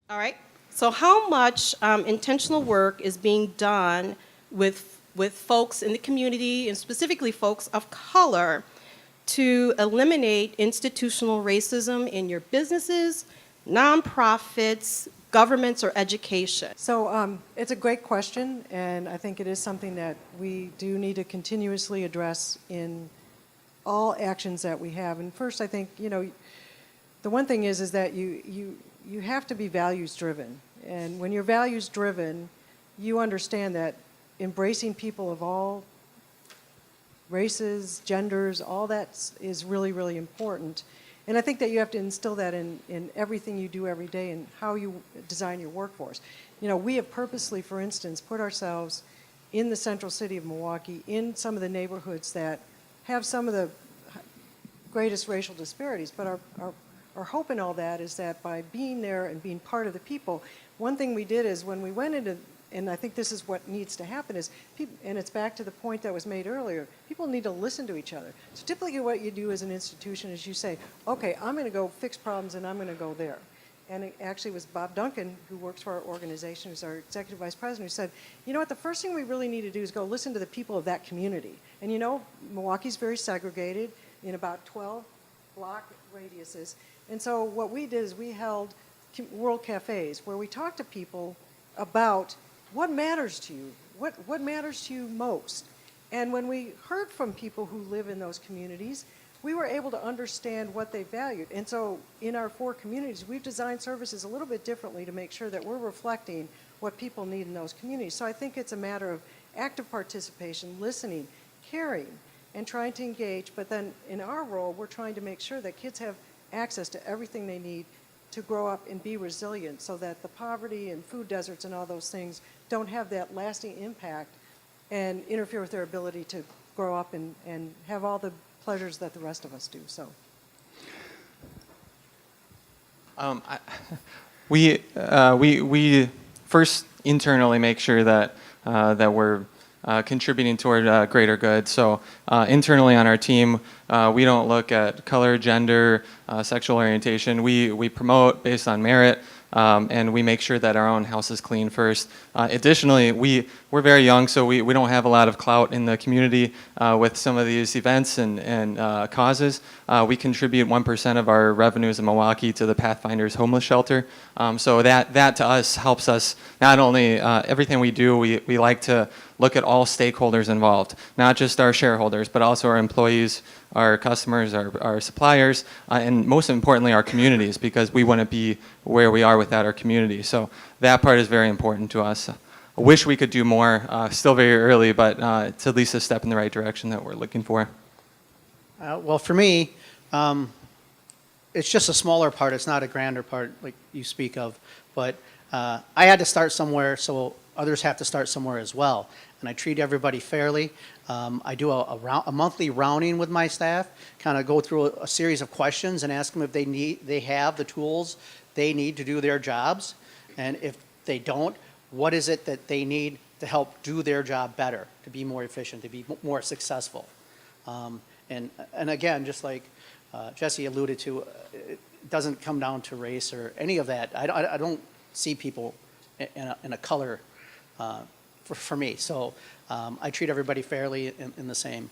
All right. So how much intentional work is being done with folks in the community and specifically folks of color to eliminate institutional racism in your businesses, nonprofits, governments, or education? So it's a great question, and I think it is something that we do need to continuously address in all actions that we have. And first, I think, the one thing is that you have to be values driven. And when you're values driven, you understand that embracing people of all races, genders, all that is really, really important. And I think that you have to instill that in everything you do every day and how you design your workforce. We have purposely, for instance, put ourselves in the central city of Milwaukee, in some of the neighborhoods that have some of the greatest racial disparities. But our hope in all that is that by being there and being part of the people, one thing we did is when we went into, and I think this is what needs to happen is, and it's back to the point that was made earlier, people need to listen to each other. So typically what you do as an institution is you say, okay, I'm going to go fix problems and I'm going to go there. And it actually was Bob Duncan, who works for our organization, who's our executive vice president, who said, you know what, the first thing we really need to do is go listen to the people of that community. And Milwaukee's very segregated in about 12 block radiuses. And so what we did is we held World Cafes where we talked to people about what matters to you, what matters to you most. And when we heard from people who live in those communities, we were able to understand what they valued. And so in our 4 communities, we've designed services a little bit differently to make sure that we're reflecting what people need in those communities. So I think it's a matter of active participation, listening, caring, and trying to engage. But then in our role, we're trying to make sure that kids have access to everything they need to grow up and be resilient so that the poverty and food deserts and all those things don't have that lasting impact and interfere with their ability to grow up and have all the pleasures that the rest of us do. So, we first internally make sure that we're contributing toward greater good. So internally on our team, we don't look at color, gender, sexual orientation. We promote based on merit, and we make sure that our own house is clean first. Additionally, we're very young, so we don't have a lot of clout in the community with some of these events and causes. We contribute 1% of our revenues in Milwaukee to the Pathfinders Homeless Shelter. So that to us helps us not only everything we do, we like to look at all stakeholders involved, not just our shareholders, but also our employees, our customers, our suppliers, and most importantly, our communities, because we wouldn't be where we are without our community. So that part is very important to us. I wish we could do more. Still very early, but it's at least a step in the right direction that we're looking for. Well, for me, it's just a smaller part. It's not a grander part like you speak of. But I had to start somewhere, so others have to start somewhere as well. And I treat everybody fairly. I do a monthly rounding with my staff, kind of go through a series of questions and ask them if they have the tools they need to do their jobs. And if they don't, what is it that they need to help do their job better, to be more efficient, to be more successful. And again, just like Jesse alluded to, it doesn't come down to race or any of that. I don't see people in a color for me. So I treat everybody fairly in the same.